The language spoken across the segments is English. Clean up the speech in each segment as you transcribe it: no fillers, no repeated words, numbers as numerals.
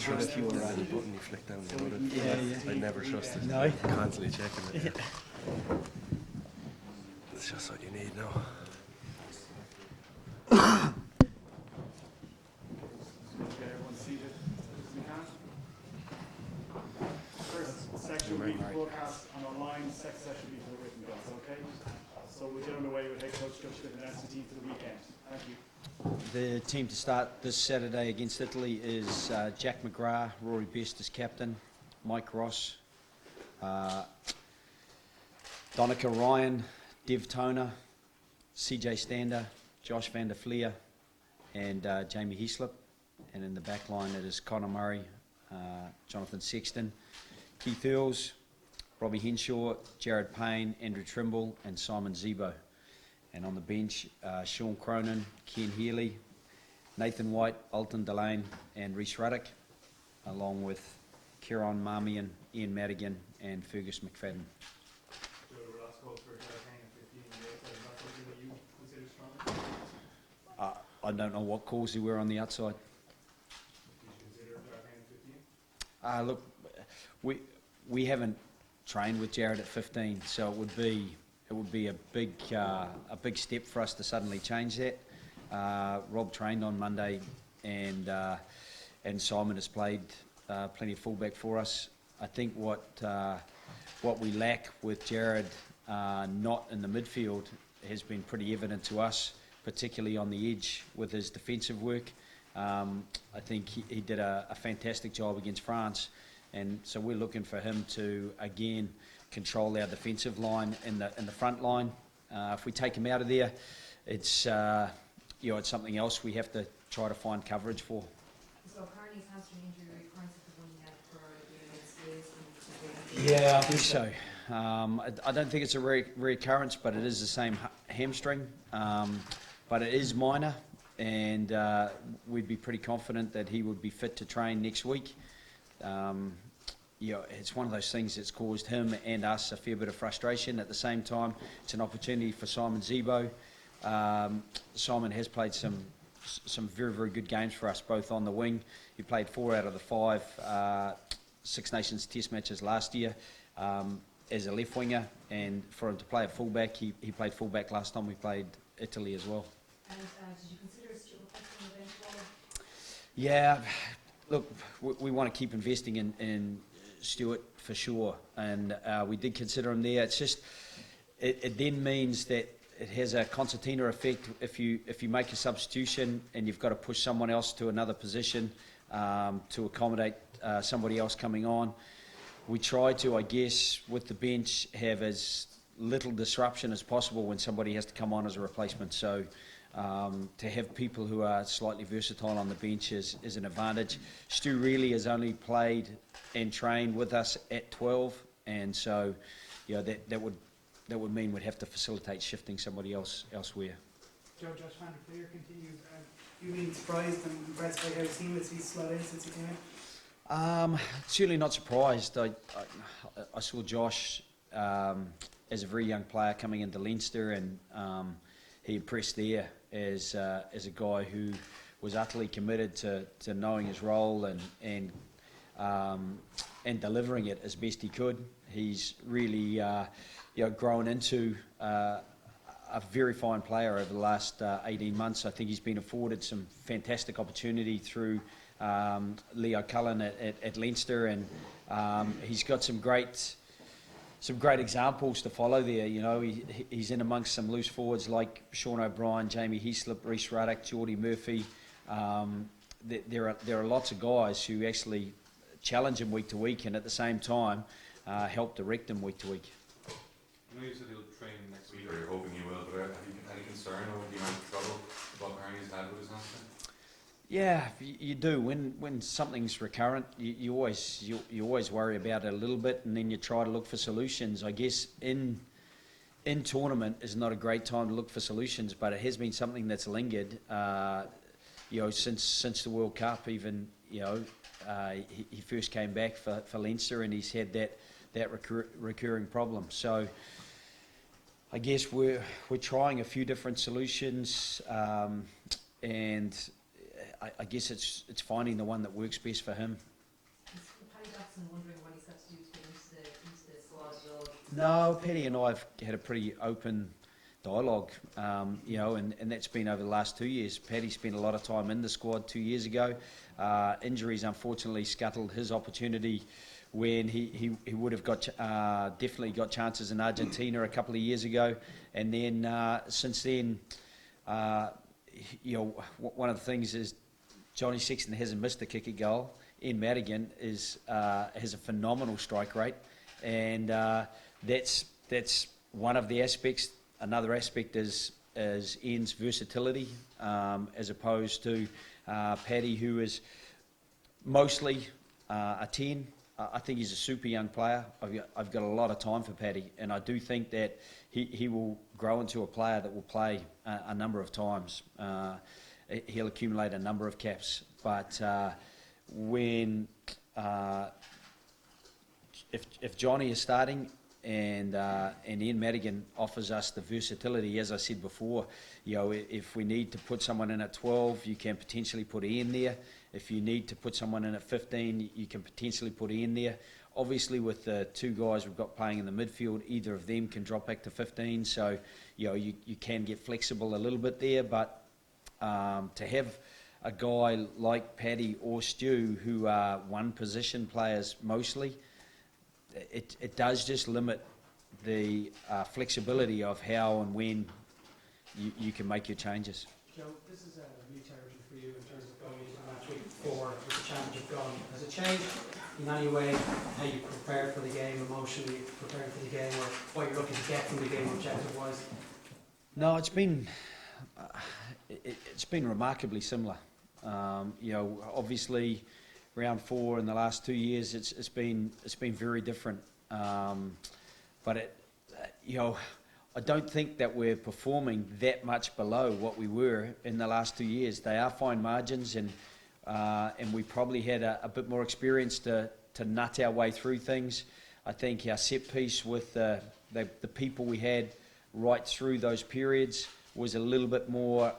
sure if you were on the button you flick down the other. Yeah. I never trusted. No. Constantly checking it. It's just what you need now. Okay, everyone seated as we can. First section will be broadcast on online, second session will be for the written bits, okay? So we'll get underway with head coach Joe Schmidt and National team for the weekend. Thank you. The team to start this Saturday against Italy is Jack McGrath, Rory Best as captain, Mike Ross, Donica Ryan, Dev Toner, CJ Stander, Josh van der Fleer, and Jamie Heaslip. And in the back line it is Conor Murray, Jonathan Sexton, Keith Earls, Robbie Henshaw, Jared Payne, Andrew Trimble, and Simon Zebo. And on the bench, Sean Cronin, Ken Healy, Nathan White, Alton Delane, and Rhys Ruddock, along with Kieran Marmion, Ian Madigan, and Fergus McFadden. I don't know what calls there were on the outside. Look, we haven't trained with Jared at 15, so it would be a big step for us to suddenly change that. Rob trained on Monday, and Simon has played plenty of fullback for us. I think what we lack with Jared not in the midfield has been pretty evident to us, particularly on the edge with his defensive work. I think he did a fantastic job against France, and so we're looking for him to again control our defensive line in the front line. If we take him out of there, it's it's something else we have to try to find coverage for. So Carney's hamstring injury recurrence is the one you had for the Yeah, I think so. I don't think it's a recurrence, but it is the same hamstring. But it is minor, and we'd be pretty confident that he would be fit to train next week. It's one of those things that's caused him and us a fair bit of frustration. At the same time, it's an opportunity for Simon Zebo. Simon has played some very, very good games for us, both on the wing. He played 4 out of the 5 Six Nations Test matches last year as a left winger, and for him to play at fullback, he played fullback last time we played Italy as well. And did you consider Stuart replacing the bench? Yeah, look, we want to keep investing in Stuart for sure, and we did consider him there. It's just it then means that it has a concertina effect if you make a substitution and you've got to push someone else to another position to accommodate somebody else coming on. We try to, I guess, with the bench, have as little disruption as possible when somebody has to come on as a replacement. So to have people who are slightly versatile on the bench is an advantage. Stu really has only played and trained with us at 12, and so that would mean we'd have to facilitate shifting somebody else elsewhere. Josh van der Fleer continues. You've been surprised and impressed by how seamless he's slot in since he came in? Certainly not surprised. I saw Josh as a very young player coming into Leinster, and he impressed there as a guy who was utterly committed to knowing his role and delivering it as best he could. He's really grown into a very fine player over the last 18 months. I think he's been afforded some fantastic opportunity through Leo Cullen at Leinster, and he's got some great examples to follow there. He's in amongst some loose forwards like Sean O'Brien, Jamie Heaslip, Rhys Ruddock, Geordie Murphy. There are lots of guys who actually challenge him week to week, and at the same time help direct him week to week. I know you said he'll train next week, or you're hoping he will, but have you any concern over the amount of trouble Bob Kearney's had with his hamstring? Yeah, you do. When something's recurrent, you always worry about it a little bit, and then you try to look for solutions. I guess in tournament is not a great time to look for solutions, but it has been something that's lingered. Since the World Cup, even he first came back for Leinster, and he's had that recurring problem. So I guess we're trying a few different solutions, and I guess it's finding the one that works best for him. gaps and wondering what he's got to do to get into the squad at all? No, Paddy and I have had a pretty open dialogue, you know, and that's been over the last 2 years. Paddy spent a lot of time in the squad 2 years ago. Injuries unfortunately scuttled his opportunity when he would have got definitely got chances in Argentina a couple of years ago, and then since then, you know, one of the things is Johnny Sexton hasn't missed a kick at goal. Ian Madigan has a phenomenal strike rate, and that's one of the aspects. Another aspect is Ian's versatility, as opposed to Paddy, who is mostly a 10. I think he's a super young player. I've got a lot of time for Paddy, and I do think that he will grow into a player that will play a number of times. He'll accumulate a number of caps, but when if Johnny is starting and Ian Madigan offers us the versatility, as I said before, you know, if we need to put someone in at 12, you can potentially put Ian there. If you need to put someone in at 15, you can potentially put Ian there. Obviously, with the two guys we've got playing in the midfield, either of them can drop back to 15. So, you know, you can get flexible a little bit there. But to have a guy like Paddy or Stu, who are one position players mostly, it does just limit the flexibility of how and when you can make your changes. Joe, this is a new territory for you in terms of going into match week 4 with the championship gone. Has it changed in any way how you prepare for the game, emotionally preparing for the game, or what you're looking to get from the game objective-wise? No, it's been remarkably similar. You know, obviously, round 4 in the last 2 years, it's been very different. But you know, I don't think that we're performing that much below what we were in the last 2 years. They are fine margins, and we probably had a bit more experience to nut our way through things. I think our set piece with the people we had right through those periods was a little bit more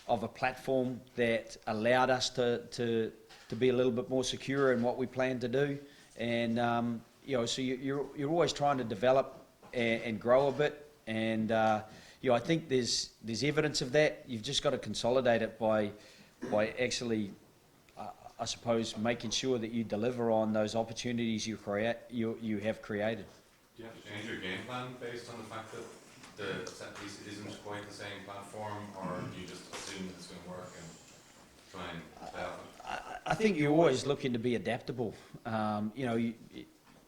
of a platform that allowed us to be a little bit more secure in what we planned to do. And you know, so you're always trying to develop and grow a bit. And you know, I think there's evidence of that. You've just got to consolidate it by actually, I suppose, making sure that you deliver on those opportunities you have created. Do you have to change your game plan based on the fact that the set piece isn't quite the same platform, or do you just assume that it's going to work and try and play off it? I think you're always looking to be adaptable. You know,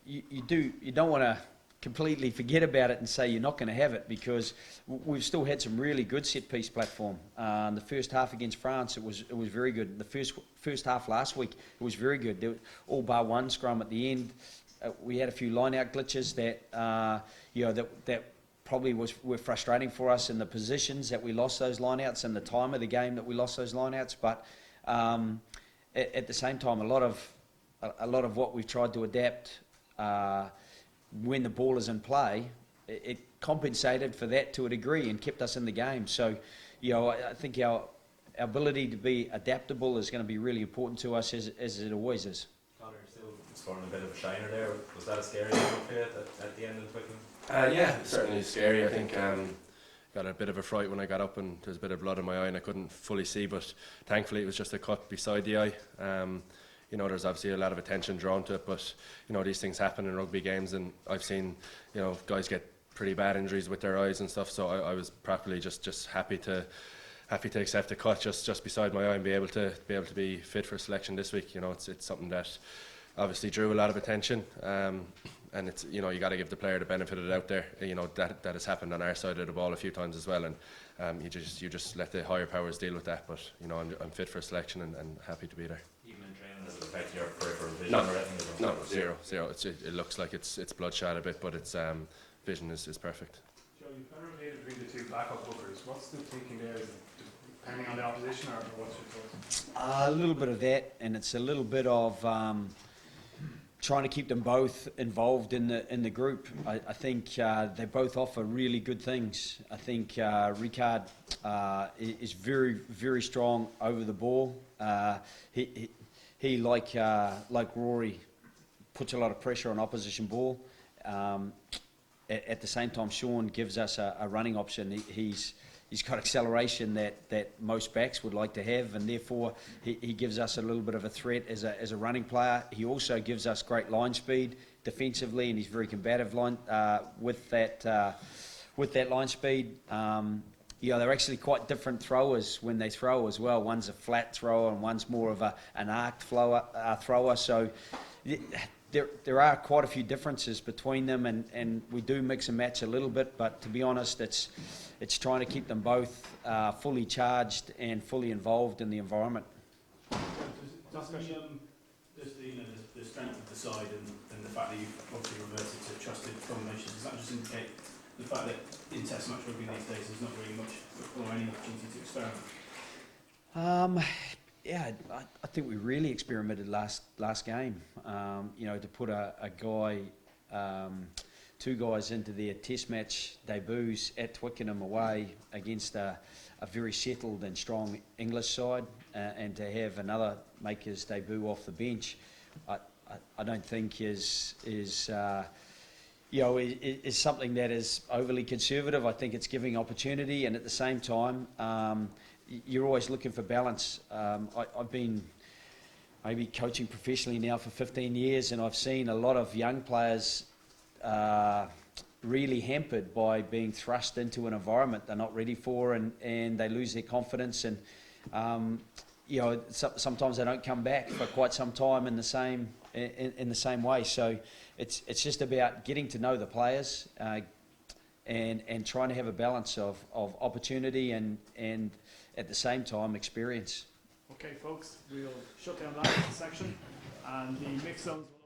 you don't want to completely forget about it and say you're not going to have it, because we've still had some really good set piece platform. The first half against France, it was very good. The first half last week, it was very good. There was all bar one scrum at the end. We had a few line out glitches that you know that probably were frustrating for us in the positions that we lost those line outs and the time of the game that we lost those line outs. But at the same time, a lot of what we've tried to adapt when the ball is in play, it compensated for that to a degree and kept us in the game. So, you know, I think our ability to be adaptable is going to be really important to us, as it always is. Conor, still scoring a bit of a shiner there. Was that a scary moment for you at the end of the Twickenham? Yeah, certainly scary. I think got a bit of a fright when I got up and there's a bit of blood in my eye and I couldn't fully see, but thankfully it was just a cut beside the eye. You know, there's obviously a lot of attention drawn to it, but you know, these things happen in rugby games, and I've seen, you know, guys get pretty bad injuries with their eyes and stuff. So I was properly just happy to accept a cut just beside my eye and be able to be fit for selection this week. You know, it's something that obviously drew a lot of attention, and it's, you know, you got to give the player the benefit of the doubt there. You know, that has happened on our side of the ball a few times as well, and you just let the higher powers deal with that. But you know, I'm fit for selection and happy to be there. Does it affect your peripheral vision? No, or anything? no, zero. It looks like it's bloodshot a bit, but its vision is perfect. Joe, you've kind of rotated between the two backup hookers. What's the thinking there? Is it depending on the opposition, or what's your thoughts? A little bit of that, and it's a little bit of trying to keep them both involved in the group. I think they both offer really good things. I think Ricard is very, very strong over the ball. He like Rory, puts a lot of pressure on opposition ball. At the same time, Sean gives us a running option. He's got acceleration that most backs would like to have, and therefore he gives us a little bit of a threat as a running player. He also gives us great line speed defensively, and he's very combative with that line speed. They're actually quite different throwers when they throw as well. One's a flat thrower and one's more of an arced thrower. So there are quite a few differences between them, and we do mix and match a little bit. But to be honest, it's trying to keep them both fully charged and fully involved in the environment. Does the strength of the side and the fact that you've obviously reverted to trusted combinations, does that just indicate the fact that in Test match rugby these days there's not really much or any opportunity to experiment? I think we really experimented last game. To put a guy, two guys into their Test match debuts at Twickenham away against a very settled and strong English side, and to have another make his debut off the bench, I don't think is something that is overly conservative. I think it's giving opportunity, and at the same time, you're always looking for balance. I've been maybe coaching professionally now for 15 years, and I've seen a lot of young players really hampered by being thrust into an environment they're not ready for, and they lose their confidence, and sometimes they don't come back for quite some time in the same way. So it's just about getting to know the players and trying to have a balance of opportunity and at the same time experience. Okay, folks, we'll shut down that section, and the mix zones will